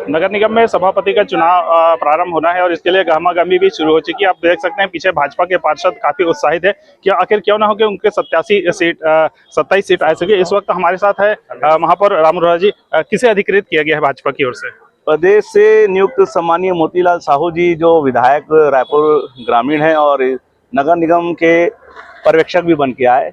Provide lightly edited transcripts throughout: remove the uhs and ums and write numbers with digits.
नगर निगम में सभापति का चुनाव प्रारंभ होना है और इसके लिए गहमागहमी भी शुरू हो चुकी है। आप देख सकते हैं पीछे भाजपा के पार्षद काफी उत्साहित है कि आखिर क्यों ना हो कि उनके 27 सीट आ सके। इस वक्त हमारे साथ है महापौर रामू जी। किसे अधिकृत किया गया है भाजपा की ओर से? प्रदेश से नियुक्त सम्मानीय मोतीलाल साहू जी जो विधायक रायपुर ग्रामीण हैं और नगर निगम के पर्यवेक्षक भी बन के आए,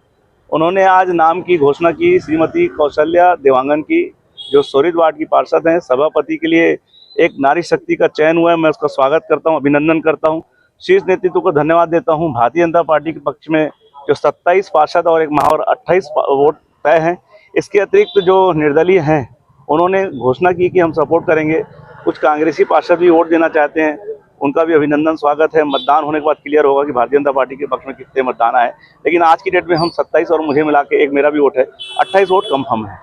उन्होंने आज नाम की घोषणा की श्रीमती कौशल्या देवांगन की, जो सोरिद वार्ड की पार्षद हैं। सभापति के लिए एक नारी शक्ति का चयन हुआ है। मैं उसका स्वागत करता हूं, अभिनंदन करता हूं, शीर्ष नेतृत्व को धन्यवाद देता हूं। भारतीय जनता पार्टी के पक्ष में जो 27 पार्षद और एक महापौर 28 वोट तय हैं। इसके अतिरिक्त जो निर्दलीय हैं उन्होंने घोषणा की कि हम सपोर्ट करेंगे। कुछ कांग्रेसी पार्षद भी वोट देना चाहते हैं, उनका भी अभिनंदन स्वागत है। मतदान होने के बाद क्लियर होगा कि भारतीय जनता पार्टी के पक्ष में कितने मतदान आए, लेकिन आज की डेट में हम 27 और मुझे मिला के एक मेरा भी वोट है, 28 वोट कंफर्म है।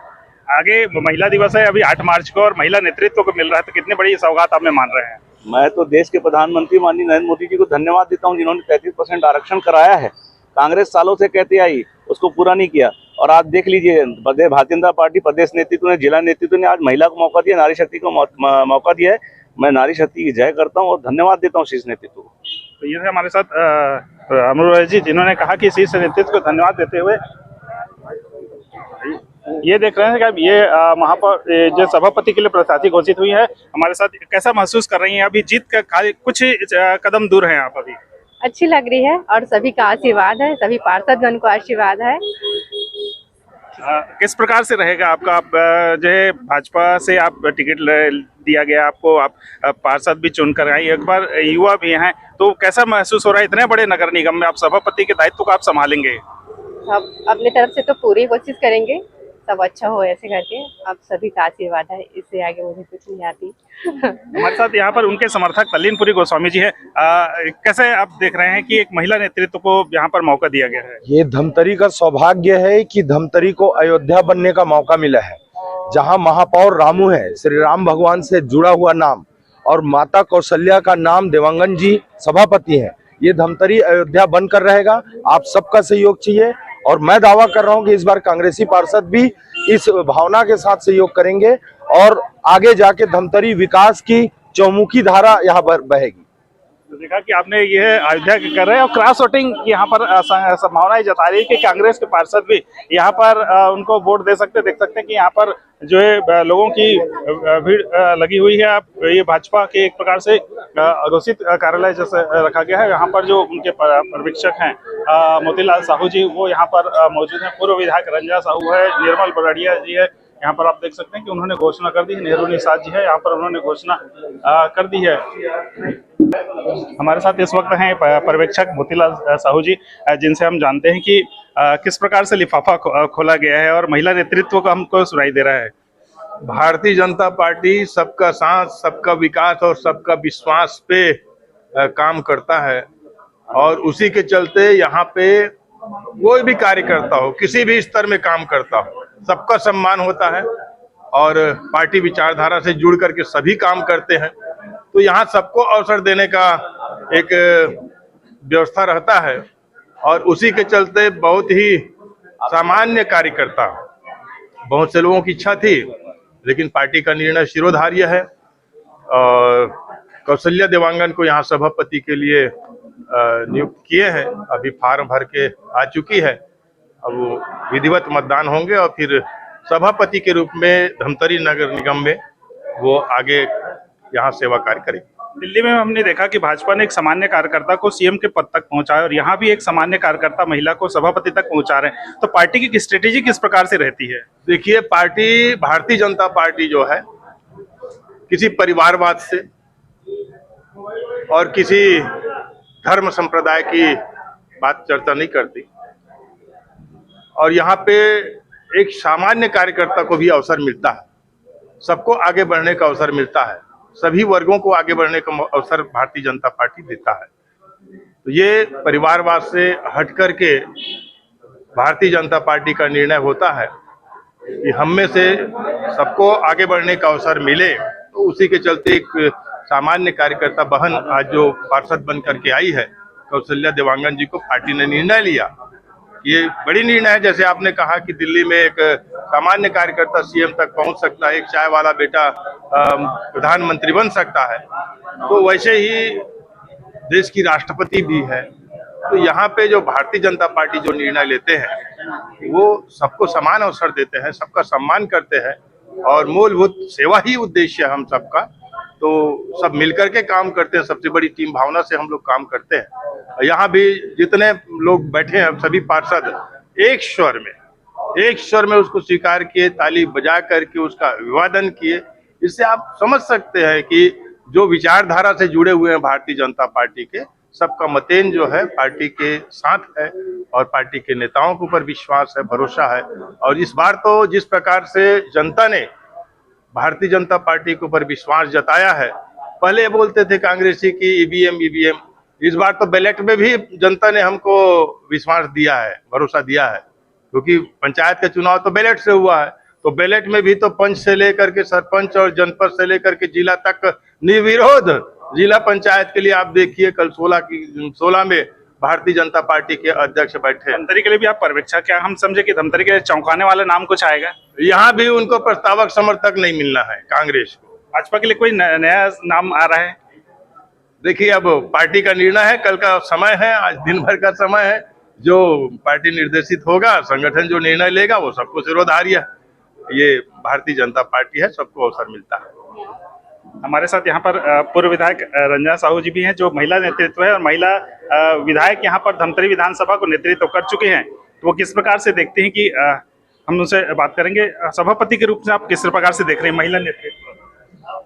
आगे महिला दिवस है अभी 8 मार्च को और महिला नेतृत्व को मिल रहा है, तो कितने बड़ी सौगात आप में मान रहे हैं? मैं तो देश के प्रधानमंत्री माननीय नरेंद्र मोदी जी को धन्यवाद देता हूं, जिन्होंने 33% आरक्षण कराया है। कांग्रेस सालों से कहती आई, उसको पूरा नहीं किया, और आज देख लीजिए भारतीय जनता पार्टी प्रदेश नेतृत्व ने, जिला नेतृत्व ने आज महिला को मौका दिया, नारी शक्ति को मौका दिया है। मैं नारी शक्ति की जय करता हूं और धन्यवाद देता हूं शीर्ष नेतृत्व को। तो ये है हमारे साथ रामू जी, जिन्होंने कहा कि शीर्ष नेतृत्व को धन्यवाद देते हुए ये देख रहे हैं कि अब ये महापौर जो सभापति के लिए प्रत्याशी घोषित हुई है। हमारे साथ कैसा महसूस कर रही हैं? अभी जीत का कुछ कदम दूर हैं आप अभी। अच्छी लग रही है और सभी का आशीर्वाद है, सभी पार्षदगण को आशीर्वाद है। किस प्रकार से रहेगा आपका? आप जो है भाजपा से आप टिकट दिया गया आपको, आप पार्षद भी चुनकर आई, एक बार युवा भी हैं, तो कैसा महसूस हो रहा है इतने बड़े नगर निगम में आप सभापति के दायित्व को आप संभालेंगे? सब अपनी तरफ से तो पूरी कोशिश करेंगे, सब अच्छा हो ऐसे करके। आप सभी का आशीर्वाद है, इससे आगे मुझे कुछ नहीं आती। हमारे साथ यहाँ पर उनके समर्थक तल्लीनपुरी गोस्वामी जी है। कैसे आप देख रहे हैं कि एक महिला नेतृत्व को यहाँ पर मौका दिया गया है? ये धमतरी का सौभाग्य है कि धमतरी को अयोध्या बनने का मौका मिला है, जहाँ महापौर रामू है, श्री राम भगवान से जुड़ा हुआ नाम, और माता कौशल्या का नाम देवांगन जी सभापति है। ये धमतरी अयोध्या बनकर रहेगा। आप सबका सहयोग चाहिए और मैं दावा कर रहा हूं कि इस बार कांग्रेसी पार्षद भी इस भावना के साथ सहयोग करेंगे और आगे जाके धमतरी विकास की चौमुखी धारा यहाँ पर बहेगी। तो देखा कि आपने ये अयोध्या के कर रहे हैं और क्रॉस वोटिंग यहाँ पर संभावनाएं जता रही है कि कांग्रेस के पार्षद भी यहाँ पर उनको वोट दे सकते। देख सकते हैं कि यहाँ पर जो है लोगों की भीड़ लगी हुई है। आप ये भाजपा के एक प्रकार से घोषित कार्यालय जैसे रखा गया है। यहाँ पर जो उनके पर्यवेक्षक हैं मोतीलाल साहू जी, वो यहाँ पर मौजूद हैं। पूर्व विधायक रंजना साहू है, निर्मल बराड़िया जी है। यहाँ पर आप देख सकते हैं कि उन्होंने घोषणा कर दी है। नेहरू निषाद जी है, यहाँ पर उन्होंने घोषणा कर दी है। हमारे साथ इस वक्त हैं पर्यवेक्षक मोतीलाल साहू जी, जिनसे हम जानते हैं कि किस प्रकार से लिफाफा खोला गया है और महिला नेतृत्व को हमको सुनाई दे रहा है। भारतीय जनता पार्टी सबका साथ, सबका विकास और सबका विश्वास पे काम करता है, और उसी के चलते यहाँ पे कोई भी कार्यकर्ता हो, किसी भी स्तर में काम करता हो, सबका सम्मान होता है और पार्टी विचारधारा से जुड़ करके सभी काम करते हैं। तो यहाँ सबको अवसर देने का एक व्यवस्था रहता है, और उसी के चलते बहुत ही सामान्य कार्यकर्ता, बहुत से लोगों की इच्छा थी, लेकिन पार्टी का निर्णय शिरोधार्य है और कौशल्या देवांगन को यहाँ सभापति के लिए नियुक्त किए हैं। अभी फार्म भर के आ चुकी है, अब वो विधिवत मतदान होंगे और फिर सभापति के रूप में धमतरी नगर निगम में वो आगे यहाँ सेवा कार्य करेगी। दिल्ली में हमने देखा कि भाजपा ने एक सामान्य कार्यकर्ता को सीएम के पद तक पहुंचाया और यहाँ भी एक सामान्य कार्यकर्ता महिला को सभापति तक पहुंचा रहे हैं, तो पार्टी की स्ट्रेटेजी किस प्रकार से रहती है? देखिए, पार्टी भारतीय जनता पार्टी जो है किसी परिवारवाद से और किसी धर्म संप्रदाय की बात चर्चा नहीं करती, और यहाँ पे एक सामान्य कार्यकर्ता को भी अवसर मिलता है, सबको आगे बढ़ने का अवसर मिलता है, सभी वर्गों को आगे बढ़ने का अवसर भारतीय जनता पार्टी देता है। तो ये परिवारवाद से हट करके भारतीय जनता पार्टी का निर्णय होता है कि हम में से सबको आगे बढ़ने का अवसर मिले। तो उसी के चलते एक सामान्य कार्यकर्ता बहन आज जो पार्षद बन करके आई है, कौशल्या देवांगन जी को पार्टी ने निर्णय लिया। ये बड़ी निर्णय है। जैसे आपने कहा कि दिल्ली में एक सामान्य कार्यकर्ता सीएम तक पहुंच सकता है, एक चाय वाला बेटा प्रधानमंत्री बन सकता है, तो वैसे ही देश की राष्ट्रपति भी है। तो यहाँ पे जो भारतीय जनता पार्टी जो निर्णय लेते हैं वो सबको समान अवसर देते हैं, सबका सम्मान करते हैं और मूलभूत सेवा ही उद्देश्य है हम सबका। तो सब मिलकर के काम करते हैं, सबसे बड़ी टीम भावना से हम लोग काम करते हैं। यहाँ भी जितने लोग बैठे हैं सभी पार्षद एक स्वर में उसको स्वीकार किए, ताली बजा करके उसका अभिवादन किए। इससे आप समझ सकते हैं कि जो विचारधारा से जुड़े हुए हैं भारतीय जनता पार्टी के, सबका मतेन जो है पार्टी के साथ है और पार्टी के नेताओं के ऊपर विश्वास है, भरोसा है। और इस बार तो जिस प्रकार से जनता ने भारतीय जनता पार्टी के ऊपर विश्वास जताया है, पहले बोलते थे कांग्रेसी की ईवीएम, इस बार तो बैलेट में भी जनता ने हमको विश्वास दिया है, भरोसा दिया है, क्योंकि पंचायत का चुनाव तो बैलेट से हुआ है। तो बैलेट में भी तो पंच से लेकर के सरपंच और जनपद से लेकर के जिला तक निर्विरोध जिला पंचायत के लिए आप देखिए कल 16 में भारतीय जनता पार्टी के अध्यक्ष बैठे। धमतरी के लिए भी आप पर्यवेक्षक, क्या हम समझे कि धमतरी के चौंकाने वाला नाम कुछ आएगा? यहाँ भी उनको प्रस्तावक समर्थक नहीं मिलना है कांग्रेस को। भाजपा के लिए कोई नया नाम आ रहा है? देखिए अब पार्टी का निर्णय है, कल का समय है, आज दिन भर का समय है। जो पार्टी निर्देशित होगा, संगठन जो निर्णय लेगा वो सबको सिरोधार्य है। ये भारतीय जनता पार्टी है, सबको अवसर मिलता है। हमारे साथ यहाँ पर पूर्व विधायक रंजना साहू जी भी हैं, जो महिला नेतृत्व है और महिला विधायक यहाँ पर धमतरी विधानसभा को नेतृत्व कर चुके हैं। तो वो किस प्रकार से देखते हैं कि हम उनसे बात करेंगे। सभापति के रूप में आप किस प्रकार से देख रहे हैं महिला नेतृत्व?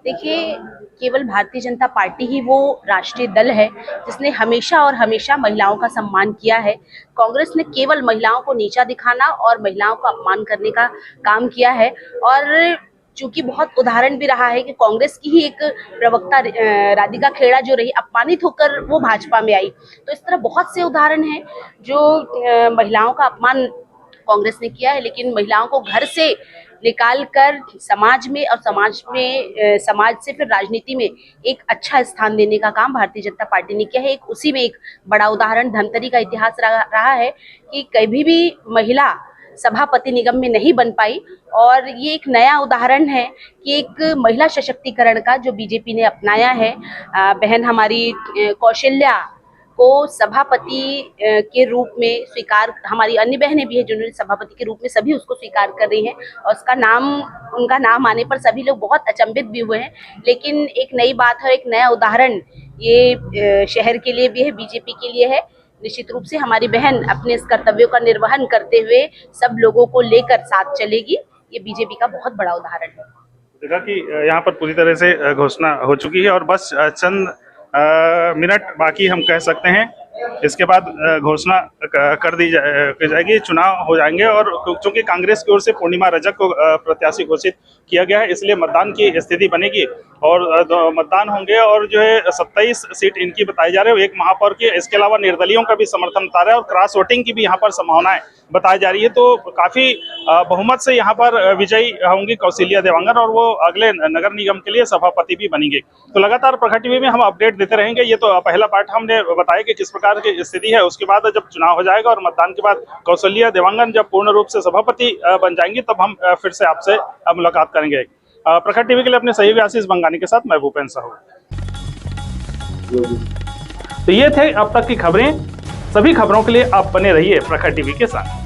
देखिए, केवल भारतीय जनता पार्टी ही वो राष्ट्रीय दल है जिसने हमेशा महिलाओं का सम्मान किया है। कांग्रेस ने केवल महिलाओं को नीचा दिखाना और महिलाओं को अपमान करने का काम किया है। और चूंकि बहुत उदाहरण भी रहा है कि कांग्रेस की ही एक प्रवक्ता राधिका खेड़ा जो रही, अपमानित होकर वो भाजपा में आई। तो इस तरह बहुत से उदाहरण हैं जो महिलाओं का अपमान कांग्रेस ने किया है। लेकिन महिलाओं को घर से निकाल कर समाज में और समाज से फिर राजनीति में एक अच्छा स्थान देने का काम भारतीय जनता पार्टी ने किया है। उसी में एक बड़ा उदाहरण धमतरी का इतिहास रहा है कि कभी भी महिला सभापति निगम में नहीं बन पाई। और ये एक नया उदाहरण है कि एक महिला सशक्तिकरण का जो बीजेपी ने अपनाया है। बहन हमारी कौशल्या को सभापति के रूप में स्वीकार, हमारी अन्य बहनें भी हैं जिन्होंने सभापति के रूप में सभी उसको स्वीकार कर रही हैं। और उनका नाम आने पर सभी लोग बहुत अचंभित भी हुए हैं। लेकिन एक नई बात है, एक नया उदाहरण ये शहर के लिए भी है, बीजेपी के लिए है। निश्चित रूप से हमारी बहन अपने इस कर्तव्यों का निर्वहन करते हुए सब लोगों को लेकर साथ चलेगी। ये बीजेपी का बहुत बड़ा उदाहरण है। देखा कि यहाँ पर पूरी तरह से घोषणा हो चुकी है और बस चंद मिनट बाकी हम कह सकते हैं, इसके बाद घोषणा कर दी जाएगी, चुनाव हो जाएंगे। और चूंकि कांग्रेस की ओर से पूर्णिमा रजक को प्रत्याशी घोषित किया गया है, इसलिए मतदान की स्थिति बनेगी और मतदान होंगे। और जो है 27 सीट इनकी बताई जा रही है, एक महापौर की। इसके अलावा निर्दलियों का भी समर्थन बता रहा है और क्रॉस वोटिंग की भी यहाँ पर संभावनाएं बताई जा रही है। तो काफी बहुमत से यहाँ पर विजयी होंगी कौशल्या देवांगन और वो अगले नगर निगम के लिए सभापति भी बनेंगे। तो लगातार प्रखर टीवी में हम अपडेट देते रहेंगे। ये तो पहला पार्ट हमने बताया कि किस प्रकार की स्थिति है। उसके बाद जब चुनाव हो जाएगा और मतदान के बाद कौशल्या देवांगन जब पूर्ण रूप से सभापति बन जाएंगी, तब हम फिर से आपसे मुलाकात करेंगे। प्रखर टीवी के लिए अपने सहयोगी आशीष बंगानी के साथ मैं भूपेन साहू। तो ये थे अब तक की खबरें। सभी खबरों के लिए आप बने रहिए प्रखर टीवी के साथ।